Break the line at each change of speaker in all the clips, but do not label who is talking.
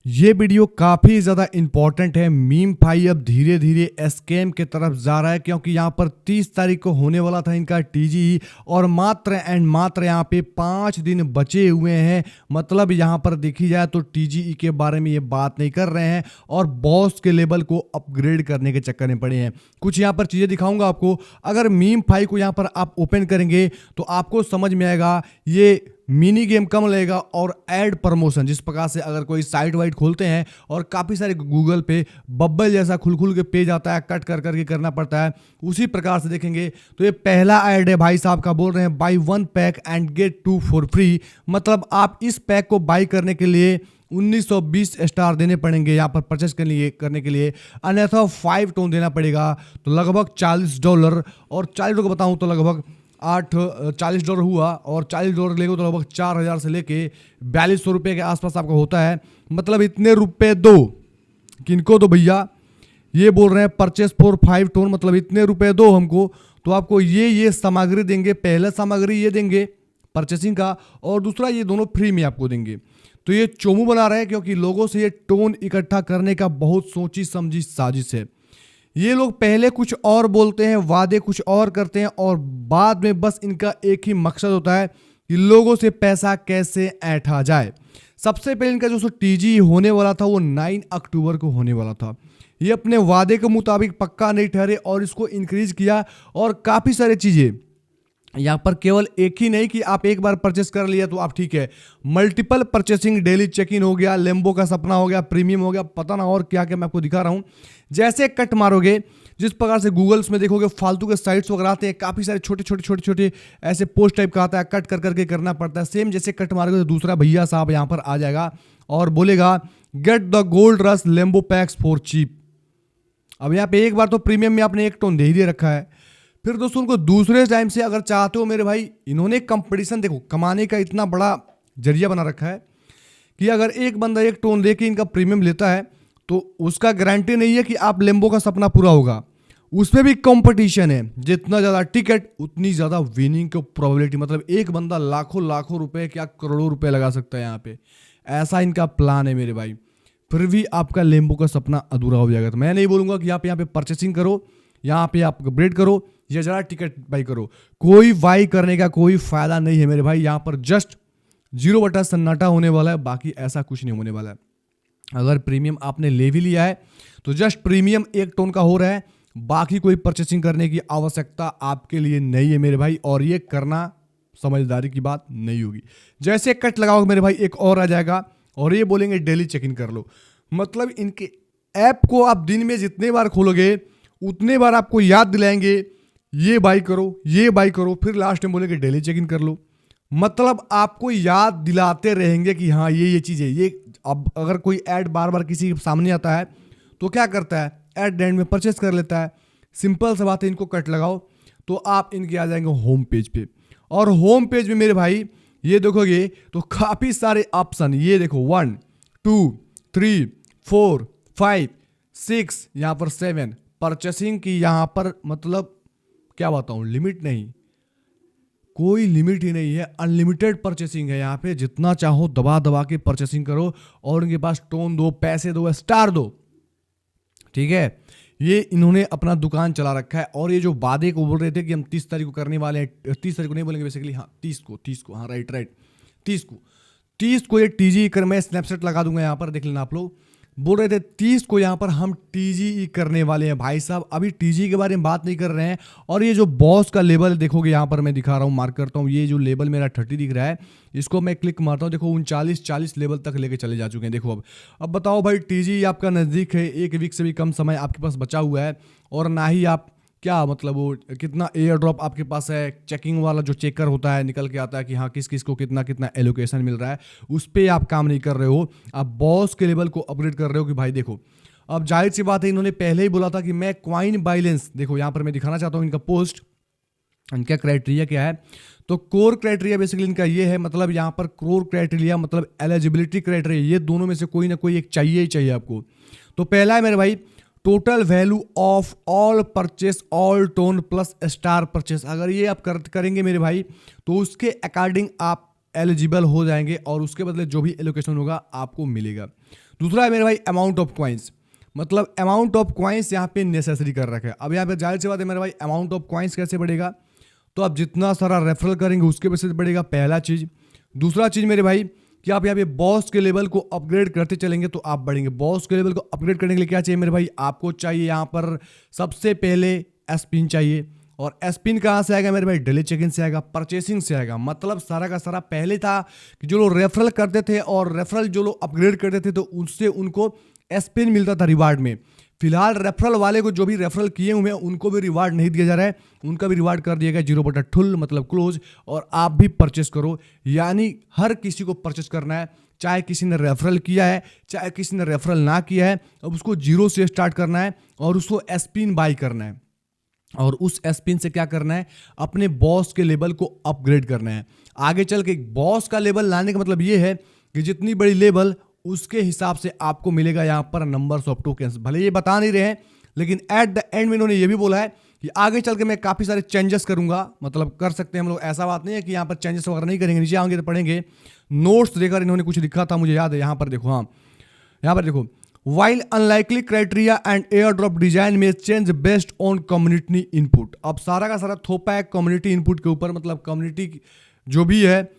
ये वीडियो काफ़ी ज़्यादा इंपॉर्टेंट है। मीम भाई अब धीरे धीरे स्कैम के तरफ जा रहा है, क्योंकि यहाँ पर 30 तारीख को होने वाला था इनका टीजी और मात्र एंड मात्र यहाँ पे 5 दिन बचे हुए हैं। मतलब यहाँ पर देखी जाए तो टीजीई के बारे में ये बात नहीं कर रहे हैं और बॉस के लेवल को अपग्रेड करने के चक्कर में पड़े हैं। कुछ यहाँ पर चीज़ें दिखाऊंगा आपको। अगर मीम फाइल को यहाँ पर आप ओपन करेंगे तो आपको समझ में आएगा ये मिनी गेम कम लगेगा और एड प्रमोशन, जिस प्रकार से अगर कोई साइट वाइट खोलते हैं और काफ़ी सारे गूगल पे बब्बल जैसा खुल खुल के पेज आता है, कट कर करके करना पड़ता है, उसी प्रकार से देखेंगे तो ये पहला ऐड है भाई साहब का। बोल रहे हैं buy 1 pack and get 2 for free. मतलब आप इस पैक को बाई करने के लिए 1920 स्टार देने पड़ेंगे यहाँ पर परचेस करने के लिए, अन्यथा 5 टोन देना पड़ेगा। तो लगभग $40 और $40 को बताऊँ तो लगभग $40 हुआ और $40 लेगा तो लगभग 4000 से लेके 4200 रुपये के आसपास आपका होता है। मतलब इतने रुपए दो किनको दो भैया, ये बोल रहे हैं परचेस फॉर 5 टोन, मतलब इतने रुपए दो हमको तो आपको ये सामग्री देंगे। पहला सामग्री ये देंगे परचेसिंग का और दूसरा ये दोनों फ्री में आपको देंगे। तो ये चोमू बना रहे हैं क्योंकि लोगों से ये टोन इकट्ठा करने का बहुत सोची समझी साजिश है। ये लोग पहले कुछ और बोलते हैं, वादे कुछ और करते हैं और बाद में बस इनका एक ही मकसद होता है कि लोगों से पैसा कैसे ऐंठा जाए। सबसे पहले इनका जो टीजी होने वाला था वो 9 अक्टूबर को होने वाला था। ये अपने वादे के मुताबिक पक्का नहीं ठहरे और इसको इंक्रीज किया और काफ़ी सारी चीज़ें यहाँ पर केवल एक ही नहीं कि आप एक बार परचेस कर लिया तो आप ठीक है, multiple purchasing, daily check in हो गया, लेम्बो का सपना हो गया, प्रीमियम हो गया, पता ना और क्या क्या मैं आपको दिखा रहा हूँ। जैसे कट मारोगे, जिस प्रकार से गूगल्स में देखोगे फालतू के साइट्स वगैरह आते हैं, काफ़ी सारे छोटे ऐसे पोस्ट टाइप का आता है, कट कर करके करना पड़ता है। सेम जैसे कट मारोगे तो दूसरा भैया साहब यहाँ पर आ जाएगा और बोलेगा get the gold rush Lambo packs for cheap. अब यहाँ पे एक बार तो प्रीमियम में आपने 1 टोन दे ही दे रखा है। फिर दोस्तों उनको दूसरे टाइम से अगर चाहते हो मेरे भाई, इन्होंने कंपटीशन देखो कमाने का इतना बड़ा जरिया बना रखा है कि अगर एक बंदा 1 टोन लेके इनका प्रीमियम लेता है तो उसका गारंटी नहीं है कि आप लेम्बो का सपना पूरा होगा। उसमें भी कंपटीशन है, जितना ज़्यादा टिकट उतनी ज़्यादा विनिंग की प्रोबेबिलिटी। मतलब एक बंदा लाखों लाखों रुपए क्या करोड़ों रुपए लगा सकता है यहाँ पे, ऐसा इनका प्लान है मेरे भाई। फिर भी आपका लेम्बो का सपना अधूरा हो जाएगा। तो मैं नहीं बोलूँगा कि आप यहाँ पे परचेसिंग करो, यहाँ पे आप अपग्रेड करो या ज़रा टिकट बाई करो। कोई बाई करने का कोई फायदा नहीं है मेरे भाई। यहाँ पर जस्ट 0 सन्नाटा होने वाला है, बाकी ऐसा कुछ नहीं होने वाला है। अगर प्रीमियम आपने ले भी लिया है तो जस्ट प्रीमियम 1 टोन का हो रहा है, बाकी कोई परचेसिंग करने की आवश्यकता आपके लिए नहीं है मेरे भाई, और ये करना समझदारी की बात नहीं होगी। जैसे कट लगाओगे मेरे भाई एक और आ जाएगा और ये बोलेंगे डेली चेक इन कर लो। मतलब इनके ऐप को आप दिन में जितने बार खोलोगे उतने बार आपको याद दिलाएंगे ये बाई करो, ये बाई करो, फिर लास्ट में बोलेंगे डेली चेक इन कर लो। मतलब आपको याद दिलाते रहेंगे कि हाँ ये चीज़ है ये। अब अगर कोई ऐड बार बार किसी के सामने आता है तो क्या करता है, ऐड एंड में परचेस कर लेता है। सिंपल सा बात है, इनको कट लगाओ तो आप इनके आ जाएंगे होम पेज पे, और होम पेज में मेरे भाई ये देखोगे तो काफ़ी सारे ऑप्शन, ये देखो 1 2 3 4 5 6 यहाँ पर 7 परचेसिंग की। यहाँ पर मतलब क्या बताऊँ, लिमिट नहीं, कोई लिमिट ही नहीं है, अनलिमिटेड परचेसिंग है यहाँ पे। जितना चाहो दबा दबा के परचेसिंग करो और उनके पास टोन दो, पैसे दो, स्टार दो, ठीक है। ये इन्होंने अपना दुकान चला रखा है और ये जो वादे को बोल रहे थे कि हम 30 तारीख को करने वाले हैं, 30 तारीख को नहीं बोलेंगे बेसिकली, हाँ 30 को, हाँ राइट 30 को ये टीजी कर, मैं स्नैपशॉट लगा दूंगा यहाँ पर देख लेना आप लोग। बोल रहे थे 30 को यहाँ पर हम टीजी करने वाले हैं भाई साहब। अभी टीजी के बारे में बात नहीं कर रहे हैं। और ये जो बॉस का लेवल देखोगे यहाँ पर मैं दिखा रहा हूँ, मार्क करता हूँ, ये जो लेवल मेरा 30 दिख रहा है, इसको मैं क्लिक मारता हूँ, देखो 39-40 लेवल तक लेके चले जा चुके हैं। देखो अब बताओ भाई, टीजी आपका नज़दीक है, 1 वीक से भी कम समय आपके पास बचा हुआ है और ना ही आप क्या मतलब वो कितना एयर ड्रॉप आपके पास है, चेकिंग वाला जो चेकर होता है निकल के आता है कि हाँ किस किस को कितना कितना एलोकेशन मिल रहा है, उस पर आप काम नहीं कर रहे हो। आप बॉस के लेवल को अपग्रेड कर रहे हो कि भाई देखो। अब जाहिर सी बात है, इन्होंने पहले ही बोला था कि मैं क्वाइन बाइलेंस, देखो यहाँ पर मैं दिखाना चाहता हूँ इनका पोस्ट, इनका क्राइटेरिया क्या है। तो कोर क्राइटेरिया बेसिकली इनका ये है, मतलब यहाँ पर कोर क्राइटेरिया मतलब एलिजिबिलिटी क्राइटेरिया, ये दोनों में से कोई ना कोई एक चाहिए ही चाहिए आपको। तो पहला है मेरे भाई total value of all purchase all tone plus star purchase. अगर ये आप करेंगे मेरे भाई तो उसके अकॉर्डिंग आप एलिजिबल हो जाएंगे और उसके बदले जो भी एलोकेशन होगा आपको मिलेगा। दूसरा है मेरे भाई अमाउंट ऑफ कॉइन्स, मतलब अमाउंट ऑफ कॉइन्स यहाँ पे नेसेसरी कर रखा है। अब यहाँ पे जाहिर सी बात है मेरे भाई, अमाउंट ऑफ कॉइन्स कैसे बढ़ेगा, तो आप जितना सारा रेफरल करेंगे उसके बेसिस पे बढ़ेगा, पहला चीज़। दूसरा चीज़ मेरे भाई कि आप यहाँ पे बॉस के लेवल को अपग्रेड करते चलेंगे तो आप बढ़ेंगे। बॉस के लेवल को अपग्रेड करने के लिए क्या चाहिए मेरे भाई, आपको चाहिए यहाँ पर सबसे पहले एस्पिन चाहिए। और एस्पिन कहाँ से आएगा मेरे भाई, डेली चेक इन से आएगा, परचेसिंग से आएगा। मतलब सारा का सारा पहले था कि जो लोग रेफरल करते थे और रेफरल जो लोग अपग्रेड करते थे तो उससे उनको एस्पिन मिलता था रिवार्ड में। फिलहाल रेफरल वाले को जो भी रेफरल किए हुए हैं उनको भी रिवार्ड नहीं दिया जा रहा है, उनका भी रिवार्ड कर दिया गया 0/2 मतलब क्लोज। और आप भी परचेस करो, यानी हर किसी को परचेस करना है, चाहे किसी ने रेफरल किया है चाहे किसी ने रेफरल ना किया है। अब उसको 0 से स्टार्ट करना है और उसको एस्पिन बाई करना है और उस एस्पिन से क्या करना है, अपने बॉस के लेवल को अपग्रेड करना है। आगे चल के बॉस का लेवल लाने का मतलब ये है कि जितनी बड़ी लेवल उसके हिसाब से आपको मिलेगा यहाँ पर नंबर्स ऑफ टोकन्स। भले ये बता नहीं रहे हैं लेकिन एट द एंड में इन्होंने ये भी बोला है कि आगे चल के मैं काफ़ी सारे चेंजेस करूंगा, मतलब कर सकते हैं हम लोग। ऐसा बात नहीं है कि यहाँ पर चेंजेस वगैरह नहीं करेंगे, नीचे आएंगे तो पढ़ेंगे। नोट्स देकर इन्होंने कुछ लिखा था, मुझे याद है, यहाँ पर देखो, हाँ यहाँ पर देखो, while unlikely criteria and air drop design में change based on community input. अब सारा का सारा थोपा है कम्युनिटी इनपुट के ऊपर, मतलब कम्युनिटी जो भी है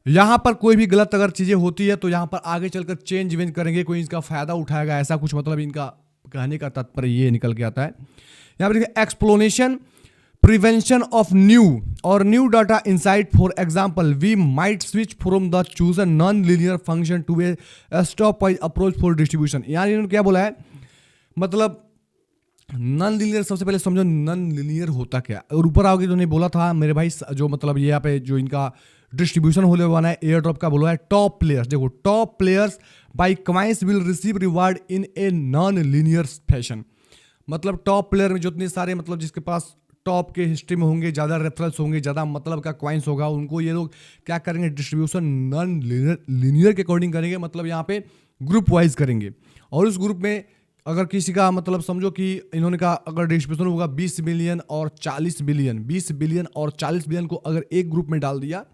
यहाँ पर कोई भी गलत अगर चीज़ें होती है तो यहाँ पर आगे चलकर चेंज वेंज करेंगे, कोई इसका फायदा उठाएगा, ऐसा कुछ मतलब इनका कहने का तात्पर्य ये निकल के आता है। यहाँ पर देखिए, एक्सप्लोनेशन प्रिवेंशन ऑफ न्यू और new data insight. For example we might switch from the chosen non linear function to a step wise approach for distribution. यहाँ इन्होंने क्या बोला है, मतलब नॉन लीनियर, सबसे पहले समझो नॉन लीनियर होता क्या। और ऊपर आओगे तो नहीं बोला था मेरे भाई, जो मतलब ये यहाँ पे जो इनका डिस्ट्रीब्यूशन होने वाला है एयर ड्रॉप का, बोला है टॉप प्लेयर्स। देखो, top players by coins will receive reward in a non linear fashion. मतलब टॉप प्लेयर में जितने सारे, मतलब जिसके पास टॉप के हिस्ट्री में होंगे, ज़्यादा रेफरल्स होंगे, ज़्यादा मतलब का कॉइन्स होगा, उनको ये लोग क्या करेंगे, डिस्ट्रीब्यूशन नॉन लीनियर के अकॉर्डिंग करेंगे, मतलब यहाँ पे ग्रुप वाइज करेंगे। और उस ग्रुप में अगर किसी का, मतलब समझो कि इन्होंने कहा अगर डिस्ट्रीब्यूशन होगा 20 बिलियन और 40 बिलियन, 20 बिलियन और 40 बिलियन को अगर एक ग्रुप में डाल दिया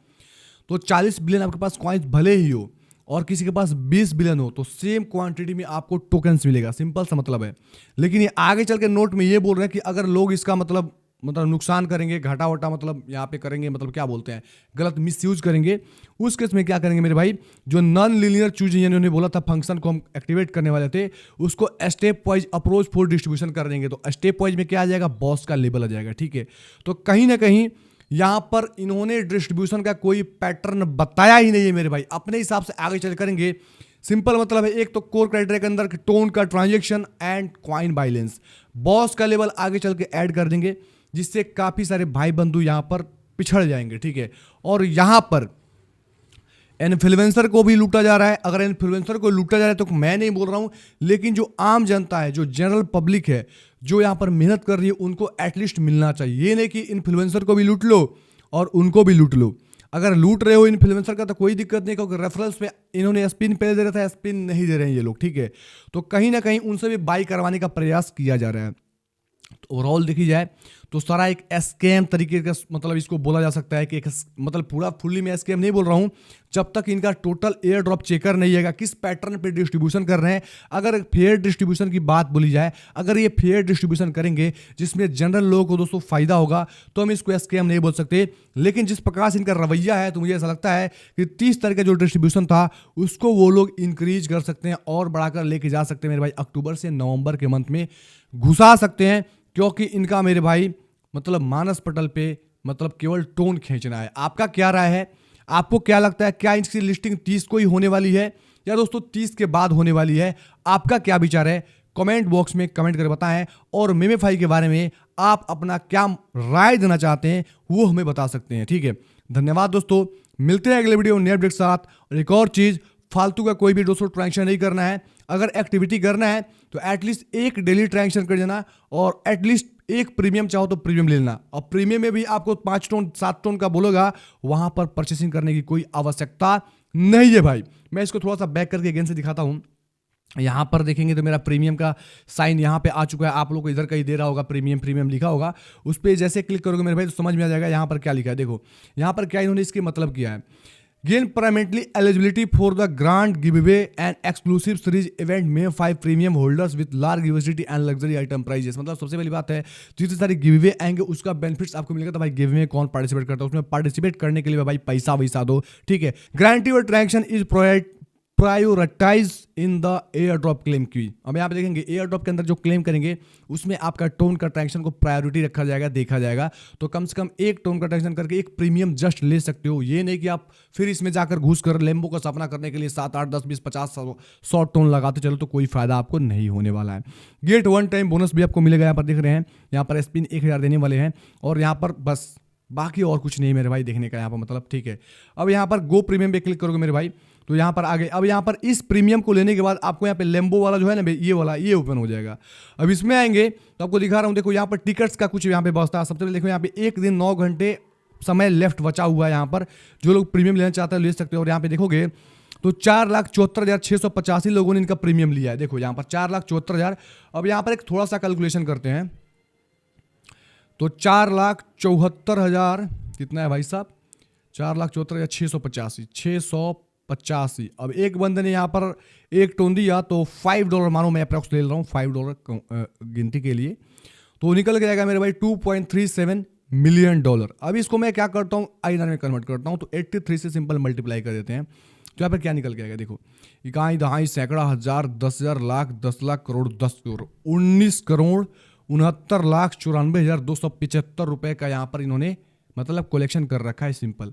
तो 40 बिलियन आपके पास कॉइन्स भले ही हो और किसी के पास 20 बिलियन हो तो सेम क्वांटिटी में आपको टोकन्स मिलेगा। सिंपल सा मतलब है। लेकिन ये आगे चल के नोट में ये बोल रहे हैं कि अगर लोग इसका मतलब नुकसान करेंगे, घाटा वटा मतलब यहाँ पे करेंगे, मतलब क्या बोलते हैं, गलत मिसयूज करेंगे, उस केस में क्या करेंगे मेरे भाई, जो नॉन लीनियर चूज इन्होंने बोला था फंक्शन को हम एक्टिवेट करने वाले थे, उसको step wise approach for distribution कर देंगे। तो स्टेप वाइज में क्या आ जाएगा, बॉस का लेवल आ जाएगा। ठीक है, तो कहीं ना कहीं यहाँ पर इन्होंने डिस्ट्रीब्यूशन का कोई पैटर्न बताया ही नहीं है मेरे भाई, अपने हिसाब से आगे चल करेंगे। सिंपल मतलब है, एक तो कोर क्राइटेरिया के अंदर टोन का transaction and coin balance, boss का लेवल आगे चल के ऐड कर देंगे, जिससे काफ़ी सारे भाई बंधु यहाँ पर पिछड़ जाएंगे। ठीक है, और यहाँ पर इन्फ्लुएंसर को भी लूटा जा रहा है। अगर इन्फ्लुएंसर को लूटा जा रहा है तो मैं नहीं बोल रहा हूँ, लेकिन जो आम जनता है, जो जनरल पब्लिक है, जो यहाँ पर मेहनत कर रही है, उनको एटलीस्ट मिलना चाहिए। ये नहीं कि इन्फ्लुएंसर को भी लूट लो और उनको भी लूट लो। अगर लूट रहे हो इन्फ्लुएंसर का तो कोई दिक्कत नहीं, क्योंकि रेफरल्स पे इन्होंने स्पिन पहले दे रहा था, स्पिन नहीं दे रहे हैं ये लोग। ठीक है, तो कहीं ना कहीं उनसे भी बाई करवाने का प्रयास किया जा रहा है। तो ओवरऑल देखी जाए तो सारा एक स्कैम तरीके का मतलब इसको बोला जा सकता है कि एक मतलब पूरा फुल्ली मैं स्कैम नहीं बोल रहा हूँ, जब तक इनका टोटल एयर ड्रॉप चेकर नहीं आएगा, किस पैटर्न पे डिस्ट्रीब्यूशन कर रहे हैं। अगर फेयर डिस्ट्रीब्यूशन की बात बोली जाए, अगर ये फेयर डिस्ट्रीब्यूशन करेंगे जिसमें जनरल लोगों को दोस्तों फायदा होगा, तो हम इसको स्कैम नहीं बोल सकते। लेकिन जिस प्रकार से इनका रवैया है, तो मुझे ऐसा लगता है कि 30 तारीख का जो डिस्ट्रीब्यूशन था उसको वो लोग इंक्रीज कर सकते हैं और बढ़ाकर लेके जा सकते हैं मेरे भाई, अक्टूबर से नवंबर के मंथ में घुसा सकते हैं। क्योंकि इनका मेरे भाई मतलब मानस पटल पे मतलब केवल टोन खींचना है। आपका क्या राय है, आपको क्या लगता है, क्या इसकी लिस्टिंग 30 को ही होने वाली है या दोस्तों 30 के बाद होने वाली है? आपका क्या विचार है, कमेंट बॉक्स में कमेंट करके बताएं। और मेमेफाई के बारे में आप अपना क्या राय देना चाहते हैं वो हमें बता सकते हैं। ठीक है, धन्यवाद दोस्तों, मिलते हैं अगले वीडियो नए अपडेट के साथ। और एक और चीज़, फालतू का कोई भी दोस्तों ट्रांजेक्शन नहीं करना है। अगर एक्टिविटी करना है तो एटलीस्ट एक डेली ट्रांजेक्शन कर देना और एटलीस्ट एक प्रीमियम चाहो तो प्रीमियम ले लेना। और प्रीमियम में भी आपको 5 टोन 7 टोन का बोलेगा, वहां पर परचेसिंग करने की कोई आवश्यकता नहीं है भाई। मैं इसको थोड़ा सा बैक करके अगेन से दिखाता हूं। यहाँ पर देखेंगे तो मेरा प्रीमियम का साइन यहाँ पे आ चुका है। आप लोग को इधर कहीं दे रहा होगा प्रीमियम प्रीमियम लिखा होगा, उस पर जैसे क्लिक करोगे मेरे भाई तो समझ में आ जाएगा यहाँ पर क्या लिखा है। देखो यहाँ पर क्या इन्होंने इसके मतलब किया है, gain permanently eligibility for the grant giveaway and exclusive series event में 5 premium holders with large university and luxury item prizes. मतलब सबसे पहली बात है, जितने सारे गिवअवे आएंगे उसका बेनिफिट्स आपको मिलेगा। तो भाई गिवअवे में कौन पार्टिसिपेट करता है, उसमें पार्टिसिपेट करने के लिए भाई पैसा वैसा दो, ठीक है। गारंटी और traction is prioritise in the air drop claim की। अब यहाँ पे देखेंगे एयर ड्रॉप के अंदर जो क्लेम करेंगे उसमें आपका टोन का ट्रैक्शन को प्रायोरिटी रखा जाएगा, देखा जाएगा। तो कम से कम एक टोन का ट्रैक्शन करके एक प्रीमियम जस्ट ले सकते हो। ये नहीं कि आप फिर इसमें जाकर घुस कर लेम्बो का सपना करने के लिए 7 8 10 20 50 100 टोन लगाते चलो, तो कोई फायदा आपको नहीं होने वाला है। गेट 1 टाइम बोनस भी आपको मिलेगा, यहाँ पर देख रहे हैं। यहाँ पर स्पिन 1000 देने वाले हैं और यहाँ पर बस बाकी और कुछ नहीं मेरे भाई देखने का यहाँ पर, मतलब ठीक है। अब यहाँ पर गो प्रीमियम पे क्लिक करोगे मेरे भाई तो यहाँ पर आगे, अब यहाँ पर इस प्रीमियम को लेने के बाद आपको यहाँ पे लेम्बो वाला जो है ना ये वाला ये ओपन हो जाएगा। अब इसमें आएंगे तो आपको दिखा रहा हूँ, देखो यहाँ पर टिकट्स का कुछ यहाँ पे व्यवस्था है। सबसे पहले देखो यहाँ पे 1 दिन 9 घंटे समय लेफ्ट बचा हुआ है। यहाँ पर जो लोग प्रीमियम लेना चाहते हैं ले सकते हो। और यहाँ पे देखोगे तो 4,74,685 लोगों ने इनका प्रीमियम लिया है। देखो यहाँ पर 4,74,000। अब यहाँ पर एक थोड़ा सा कैलकुलेशन करते हैं तो 4,74,000 कितना है भाई साहब, 4,74,685 685। अब एक बंदे ने यहाँ पर एक टोन दिया तो $5, मानो मैं अप्रॉक्स ले रहा हूँ $5 गिनती के लिए, तो निकल के जाएगा मेरे भाई $2.37 मिलियन। अब इसको मैं क्या करता हूँ INR में कन्वर्ट करता हूँ तो 83 से सिंपल मल्टीप्लाई कर देते हैं। तो यहाँ पर क्या निकल के आएगा, देखो इकाई दहाई सैकड़ा हजार 10,000 लाख 10 लाख करोड़ 10 करोड़ 19,69,94,275 रुपए का यहाँ पर इन्होंने मतलब कलेक्शन कर रखा है, सिंपल।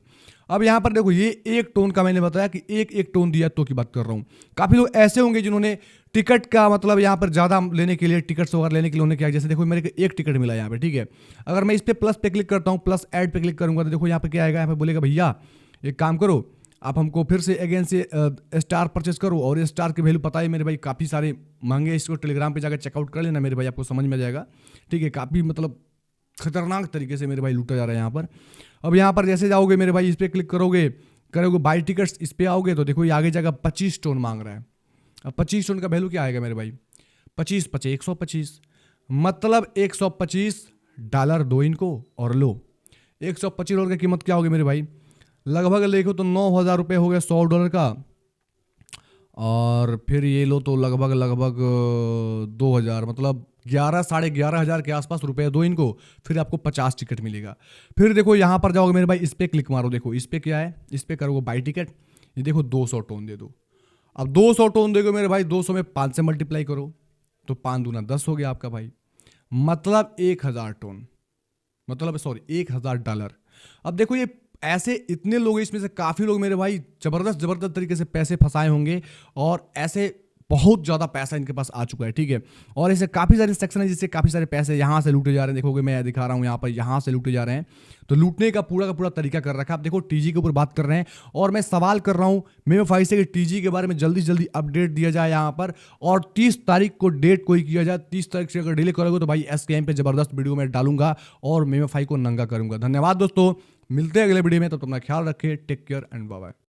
अब यहाँ पर देखो ये एक टोन का मैंने बताया कि एक टोन दिया तो की बात कर रहा हूँ। काफी लोग ऐसे होंगे जिन्होंने टिकट का मतलब यहाँ पर ज्यादा लेने के लिए, टिकट्स वगैरह लेने के लिए उन्होंने क्या, जैसे देखो मेरे को एक टिकट मिला यहाँ पे, ठीक है। अगर मैं इस पे प्लस पे क्लिक करता हूँ, प्लस ऐड पे क्लिक करूंगा तो देखो यहाँ पे क्या आएगा, यहाँ पे बोलेगा भैया एक काम करो, आप हमको फिर से अगेन से स्टार परचेस करो। और ये स्टार की वैल्यू पता है मेरे भाई काफ़ी सारे महंगे, इसको टेलीग्राम पे जाकर चेकआउट कर लेना मेरे भाई, आपको समझ में आ जाएगा, ठीक है। काफ़ी मतलब खतरनाक तरीके से मेरे भाई लूटा जा रहा है यहाँ पर। अब यहाँ पर जैसे जाओगे मेरे भाई, इस पर क्लिक करोगे बाई टिकट्स, इस पर आओगे तो देखो ये आगे जाएगा 25 टोन मांग रहा है। अब 25 टोन का वैल्यू क्या आएगा मेरे भाई, 25 25 125, मतलब $125 दो इनको और लो। $125 की कीमत क्या होगी मेरे भाई, लगभग देखो तो $9,000 हो गया $100 का। और फिर ये लो तो लगभग 2,000, मतलब 11 साढ़े 11,000 के आसपास रुपए दो इनको, फिर आपको 50 टिकट मिलेगा। फिर देखो यहाँ पर जाओगे मेरे भाई, इस पर क्लिक मारो, देखो इस पर क्या है, इस पर करोगे बाई टिकट, ये देखो 200 टोन दे दो। अब 200 टोन देखो मेरे भाई, 200 में 5 से मल्टीप्लाई करो तो 5 दूना 10 हो गया आपका भाई, मतलब 1,000 टोन, मतलब सॉरी $1,000। अब देखो ये ऐसे इतने लोग, इसमें से काफ़ी लोग मेरे भाई जबरदस्त तरीके से पैसे फंसाए होंगे और ऐसे बहुत ज़्यादा पैसा इनके पास आ चुका है, ठीक है। और ऐसे काफ़ी सारे सेक्शन है जिससे काफ़ी सारे पैसे यहाँ से लूटे जा रहे हैं। देखोगे मैं दिखा रहा हूँ यहाँ पर, यहाँ से लूटे जा रहे हैं। तो लूटने का पूरा तरीका कर रखा है। आप देखो टीजी के ऊपर बात कर रहे हैं और मैं सवाल कर रहा हूँ मेमोफाई से कि टीजी के बारे में जल्दी से जल्दी अपडेट दिया जाए यहाँ पर, और 30 तारीख को डेट कोई किया जाए। 30 तारीख से अगर डिले करोगे तो भाई SKM पे जबरदस्त वीडियो में डालूंगा और मेमोफाई को नंगा करूंगा। धन्यवाद दोस्तों, मिलते हैं अगले वीडियो में, तब तक अपना ख्याल रखें, take care and bye bye.